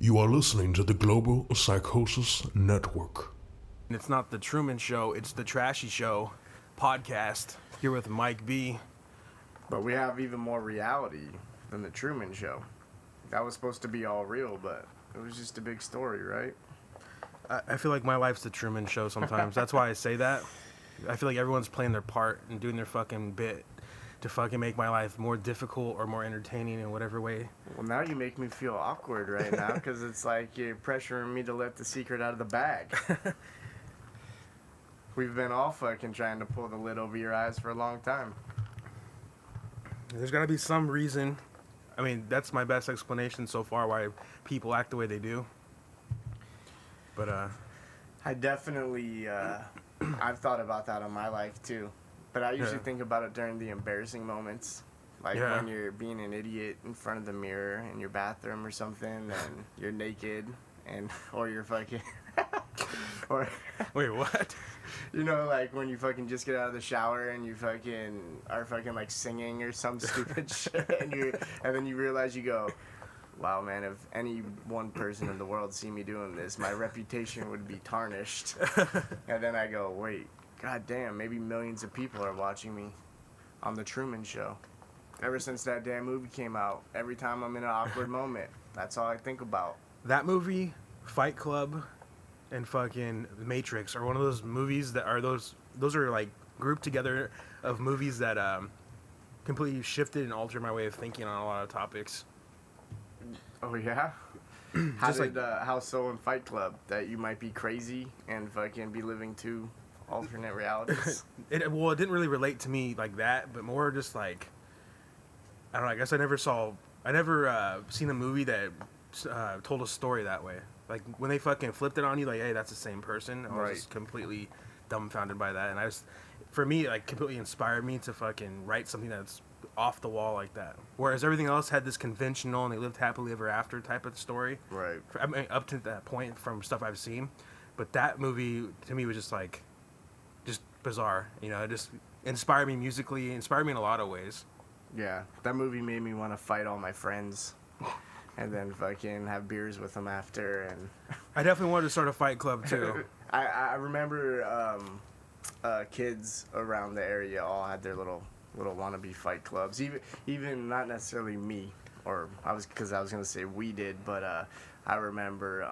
You are listening to the Global Psychosis Network. And it's not the Truman Show, it's the Trashy Show podcast. Here with Mike B. But we have even more reality than the Truman Show. That was supposed to be all real, but it was just a big story, right? I feel like my life's the Truman Show sometimes. That's why I say that. I feel like everyone's playing their part and doing their fucking bit to fucking make my life more difficult or more entertaining in whatever way. Well, now you make me feel awkward right now because it's like you're pressuring me to let the secret out of the bag. We've been all fucking trying to pull the lid over your eyes for a long time. There's got to be some reason. I mean, that's my best explanation so far why people act the way they do. But, I definitely, I've thought about that in my life too. But I usually think about it during the embarrassing moments. Like when you're being an idiot in front of the mirror in your bathroom or something and you're naked or you're fucking... or wait, what? You know, like when you fucking just get out of the shower and you fucking are fucking like singing or some stupid shit and then you realize you go, wow, man, if any one person in the world see me doing this, my reputation would be tarnished. And then I go, wait, god damn, maybe millions of people are watching me on The Truman Show. Ever since that damn movie came out, every time I'm in an awkward moment, that's all I think about. That movie, Fight Club, and fucking Matrix are one of those movies that are those are like grouped together of movies that completely shifted and altered my way of thinking on a lot of topics. Oh yeah? How so in Fight Club? That you might be crazy and fucking be living two alternate realities? It didn't really relate to me like that, but more just like, I don't know, I guess I never seen a movie that told a story that way. Like, when they fucking flipped it on you, like, hey, that's the same person. I was just completely dumbfounded by that. And for me, like, completely inspired me to fucking write something that's off the wall like that. Whereas everything else had this conventional and they lived happily ever after type of story. Right. I mean, up to that point from stuff I've seen. But that movie, to me, was just, like, just bizarre. You know, it just inspired me musically, inspired me in a lot of ways. Yeah, that movie made me want to fight all my friends. And then fucking have beers with them after, and I definitely wanted to start a fight club too. I remember kids around the area all had their little wannabe fight clubs. Even not necessarily me, or I was gonna say we did, but I remember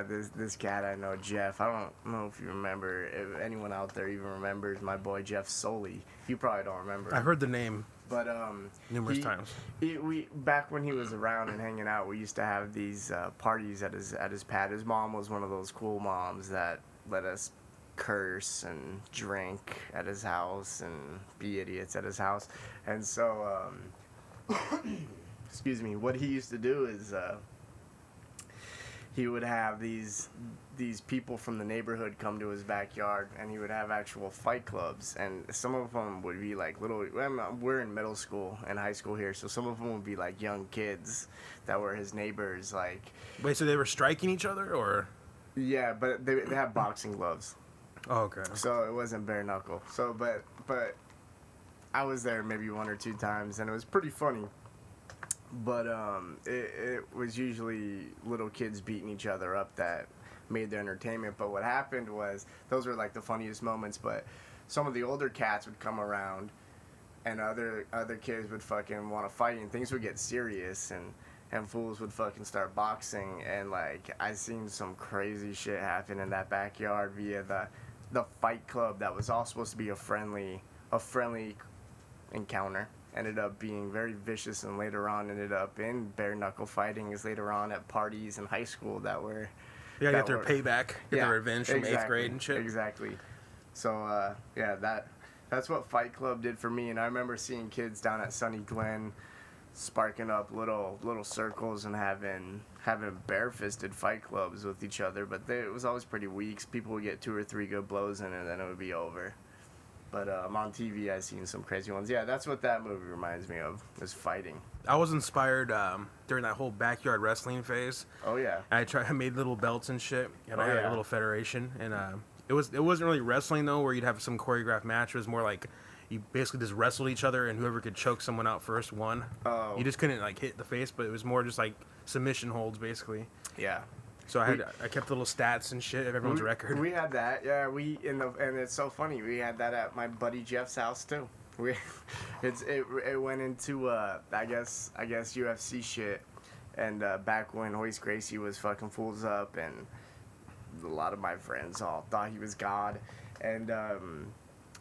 this cat I know, Jeff. I don't know if you remember. If anyone out there even remembers my boy Jeff Soley. You probably don't remember. I heard the name. But numerous times. We back when he was around and hanging out, we used to have these parties at his pad. His mom was one of those cool moms that let us curse and drink at his house and be idiots at his house. And so, excuse me, what he used to do is he would have these people from the neighborhood come to his backyard, and he would have actual fight clubs, and some of them would be like little, we're in middle school and high school here, so some of them would be like young kids that were his neighbors, like... Wait, so they were striking each other, or...? Yeah, but they have boxing gloves. Oh, okay. So it wasn't bare knuckle. So, but I was there maybe one or two times, and it was pretty funny. But it was usually little kids beating each other up that made their entertainment. But what happened was, those were like the funniest moments, but some of the older cats would come around and other kids would fucking want to fight, and things would get serious, and fools would fucking start boxing, and like I seen some crazy shit happen in that backyard via the fight club that was all supposed to be a friendly encounter. Ended up being very vicious, and later on ended up in bare knuckle fighting is later on at parties in high school that were... Yeah, get their payback, get their revenge from 8th grade and shit. Exactly. So, that's what Fight Club did for me, and I remember seeing kids down at Sunny Glen sparking up little circles and having bare-fisted fight clubs with each other, but it was always pretty weak. People would get 2 or 3 good blows in, and then it would be over. But on TV, I've seen some crazy ones. Yeah, that's what that movie reminds me of, is fighting. I was inspired during that whole backyard wrestling phase. Oh, yeah. I made little belts and shit, and I had a little federation. And it wasn't really wrestling, though, where you'd have some choreographed match. It was more like you basically just wrestled each other, and whoever could choke someone out first won. Oh. You just couldn't like hit the face, but it was more just like submission holds basically. Yeah. So I kept little stats and shit of everyone's record. We had that, yeah. And it's so funny. We had that at my buddy Jeff's house too. It went into I guess UFC shit, and back when Hoist Gracie was fucking fools up, and a lot of my friends all thought he was God, and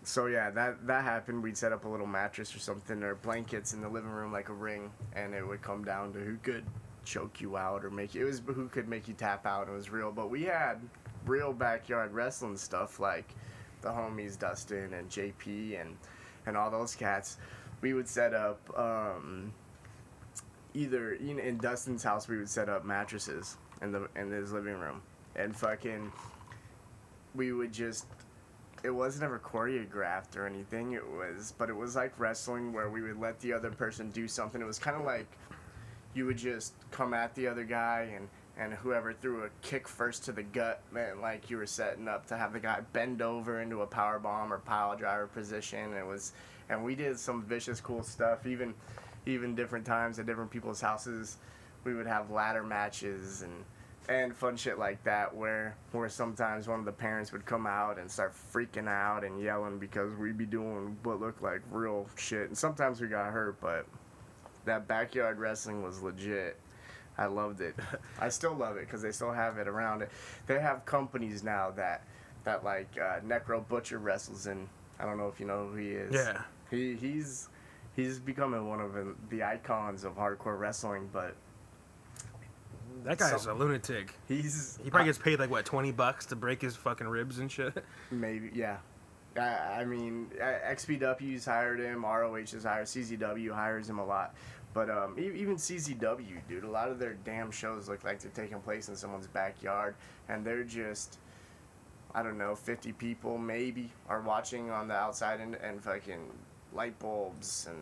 so yeah, that happened. We'd set up a little mattress or something, or blankets in the living room like a ring, and it would come down to who could choke you out or make you. It was who could make you tap out. It was real, but we had real backyard wrestling stuff like the homies Dustin and JP and all those cats. We would set up either in Dustin's house. We would set up mattresses in his living room, and fucking we would just. It wasn't ever choreographed or anything. It was like wrestling where we would let the other person do something. It was kind of like you would just come at the other guy, and whoever threw a kick first to the gut meant like you were setting up to have the guy bend over into a power bomb or pile driver position. And we did some vicious, cool stuff. Even different times at different people's houses, we would have ladder matches and fun shit like that where sometimes one of the parents would come out and start freaking out and yelling because we'd be doing what looked like real shit. And sometimes we got hurt, but that backyard wrestling was legit. I loved it. I still love it because they still have it around. They have companies now that like Necro Butcher wrestles in. I don't know if you know who he is. Yeah. He's becoming one of the icons of hardcore wrestling, but that guy's a lunatic. He probably gets paid like what, $20 to break his fucking ribs and shit. Maybe, yeah. I mean, XPW's hired him, ROH has hired, CZW hires him a lot. But even CZW, dude, a lot of their damn shows look like they're taking place in someone's backyard, and they're just, I don't know, 50 people maybe are watching on the outside, and fucking light bulbs and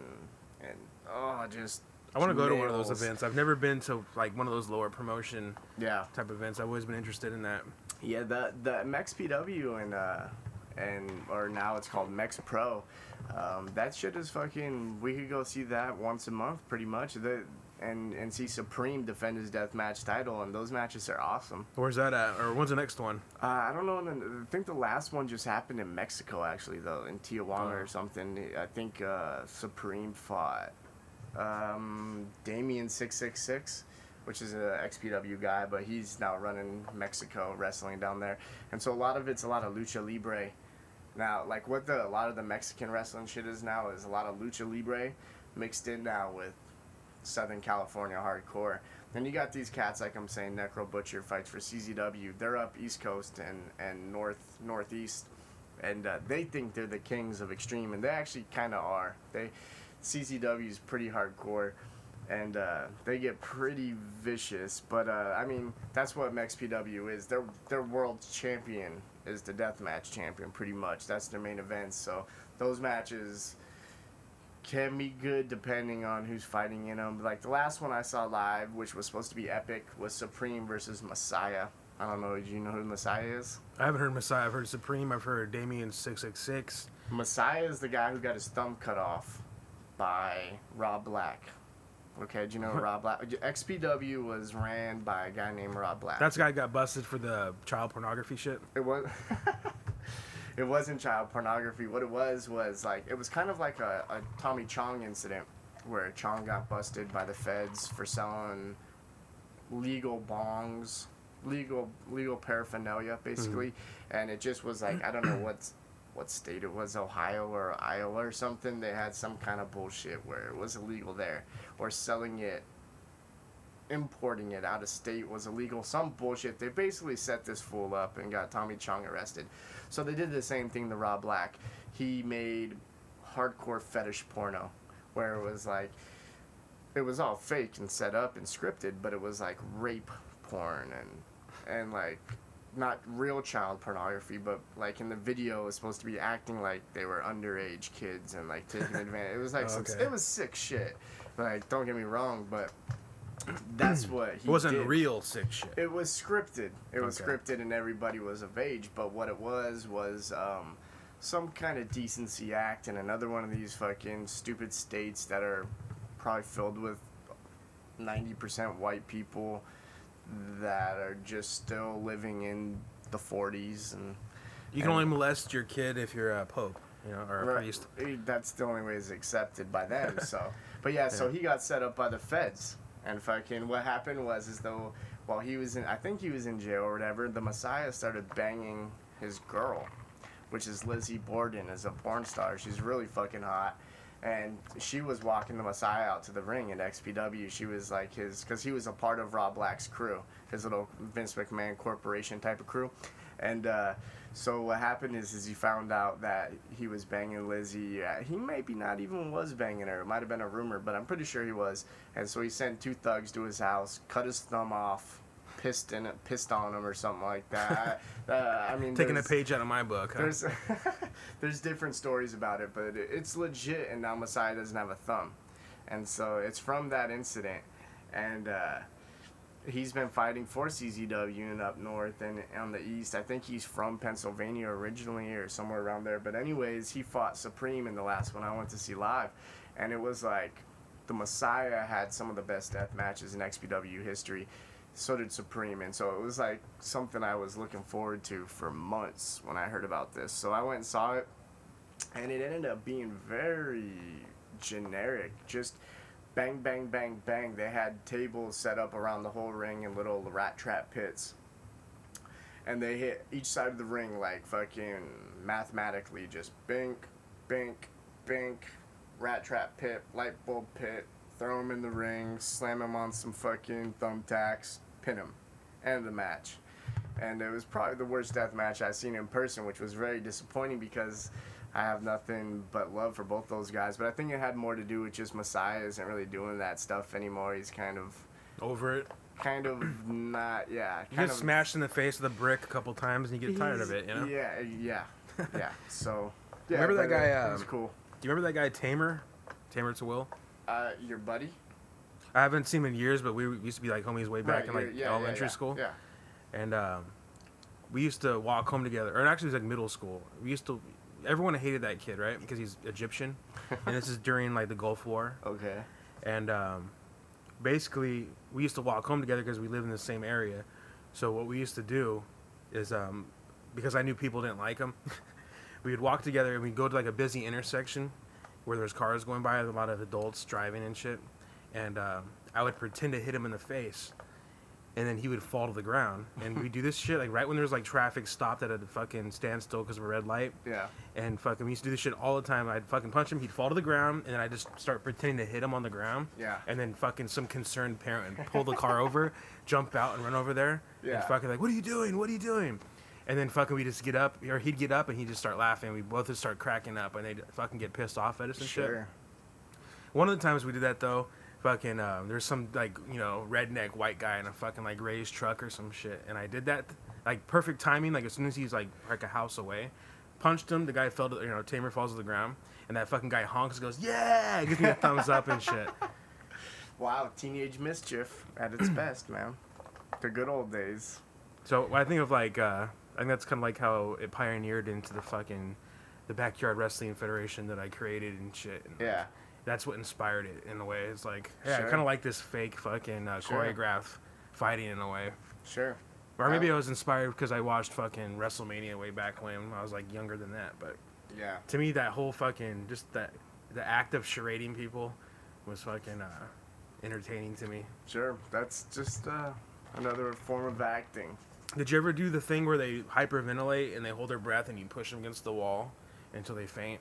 just. I want to go to one of those events. I've never been to like one of those lower promotion type events. I've always been interested in that. Yeah, the MXPW or now it's called Mex Pro. That shit is fucking. We could go see that once a month, pretty much. And see Supreme defend his deathmatch title, and those matches are awesome. Where's that at? Or when's the next one? I don't know. I think the last one just happened in Mexico, actually, though, in Tijuana or something. I think Supreme fought Damien 666, which is an XPW guy, but he's now running Mexico wrestling down there. And so a lot of lucha libre. Now, like what a lot of the Mexican wrestling shit is now is a lot of lucha libre mixed in now with Southern California hardcore. Then you got these cats, like I'm saying, Necro Butcher fights for CZW. They're up East Coast and Northeast, and they think they're the kings of extreme, and they actually kind of are. CZW is pretty hardcore, and they get pretty vicious. But I mean, that's what MXPW is. Their world champion is the deathmatch champion, pretty much. That's their main event. So those matches can be good depending on who's fighting in them. Like the last one I saw live, which was supposed to be epic, was Supreme versus Messiah. I don't know. Do you know who Messiah is? I haven't heard Messiah. I've heard Supreme. I've heard Damien 666. Messiah is the guy who got his thumb cut off by Rob Black. Okay, do you know Rob Black? XPW was ran by a guy named Rob Black. That's the guy who got busted for the child pornography shit? It was. It wasn't child pornography. What it was like, it was kind of like a Tommy Chong incident where Chong got busted by the feds for selling legal bongs, legal paraphernalia, basically. Mm-hmm. And it just was like, I don't know what state it was, Ohio or Iowa or something. They had some kind of bullshit where it was illegal there, or selling it, importing it out of state was illegal, some bullshit. They basically set this fool up and got Tommy Chong arrested. So they did the same thing to Rob Black. He made hardcore fetish porno, where it was like, it was all fake and set up and scripted, but it was like rape porn and like, not real child pornography, but like in the video it was supposed to be acting like they were underage kids and like taking advantage. It was like it was sick shit. Like, don't get me wrong, but that's what he did. It wasn't real sick shit. It was scripted. It was scripted and everybody was of age, but what it was some kind of decency act in another one of these fucking stupid states that are probably filled with 90% white people that are just still living in the 40s. And You can only molest your kid if you're a pope, you know, or a priest. That's the only way it's accepted by them. So, but yeah, so he got set up by the feds, and fucking what happened was, is though while he was in, I think he was in jail or whatever, the Messiah started banging his girl, which is Lizzie Borden, as a porn star. She's really fucking hot. And she was walking the Messiah out to the ring at XPW. She was like because he was a part of Rob Black's crew, his little Vince McMahon Corporation type of crew. And so what happened is he found out that he was banging Lizzie. He maybe not even was banging her. It might have been a rumor, but I'm pretty sure he was. And so he sent 2 thugs to his house, cut his thumb off, pissed on him or something like that. I mean, taking a page out of my book. Huh? There's different stories about it, but it's legit. And now Messiah doesn't have a thumb, and so it's from that incident. And he's been fighting for CZW and up north and on the east. I think he's from Pennsylvania originally or somewhere around there. But anyways, he fought Supreme in the last one I went to see live, and it was like the Messiah had some of the best death matches in XPW history. So did Supreme, and so it was like something I was looking forward to for months when I heard about this. So I went and saw it, and it ended up being very generic. Just bang, bang, bang, bang. They had tables set up around the whole ring in little rat trap pits, and they hit each side of the ring like fucking mathematically, just bink, bink, bink, rat trap pit, light bulb pit, throw him in the ring, slam him on some fucking thumbtacks, pin him, end the match. And it was probably the worst death match I've seen in person, which was very disappointing because I have nothing but love for both those guys. But I think it had more to do with just Messiah isn't really doing that stuff anymore. He's kind of over it. Kind of not, yeah. You get smashed in the face with a brick a couple times and you get tired of it, you know? Yeah. So, yeah. Remember that guy? It was cool. Do you remember that guy Tamra? Tamra to Will? Your buddy? I haven't seen him in years, but we used to be like homies way back in like elementary school. Yeah. And we used to walk home together, or actually it was like middle school. Everyone hated that kid, right? Because he's Egyptian, and this is during like the Gulf War. Okay. And basically, we used to walk home together because we live in the same area. So what we used to do is, because I knew people didn't like him, we would walk together and we'd go to like a busy intersection where there's cars going by, a lot of adults driving and shit. And I would pretend to hit him in the face, and then he would fall to the ground. And we do this shit like right when there's like traffic stopped at a fucking standstill because of a red light. Yeah. And fucking we used to do this shit all the time. I'd fucking punch him, he'd fall to the ground, and then I'd just start pretending to hit him on the ground. Yeah. And then fucking some concerned parent would pull the car over, jump out and run over there. Yeah. And fucking like, what are you doing? What are you doing? And then fucking we just get up, or he'd get up and he'd just start laughing. We both just start cracking up, and they'd fucking get pissed off at us and shit. One of the times we did that though, fucking there's some like, you know, redneck white guy in a fucking like raised truck or some shit, and I did that like perfect timing, like as soon as he's like a house away, punched him, the guy fell to, you know, Tamra falls to the ground, and that fucking guy honks and goes, yeah, gives me a thumbs up and shit. Wow, teenage mischief at its best, man. The good old days. So when I think of like I think that's kind of like how it pioneered into the Backyard Wrestling Federation that I created and shit. And yeah. That's what inspired it in a way. It's like, hey, I kind of like this fake fucking choreographed fighting in a way. Sure. Or maybe I was inspired because I watched fucking WrestleMania way back when I was like younger than that. But yeah, to me, that whole fucking just the act of charading people was fucking entertaining to me. Sure, that's just another form of acting. Did you ever do the thing where they hyperventilate and they hold their breath and you push them against the wall until they faint?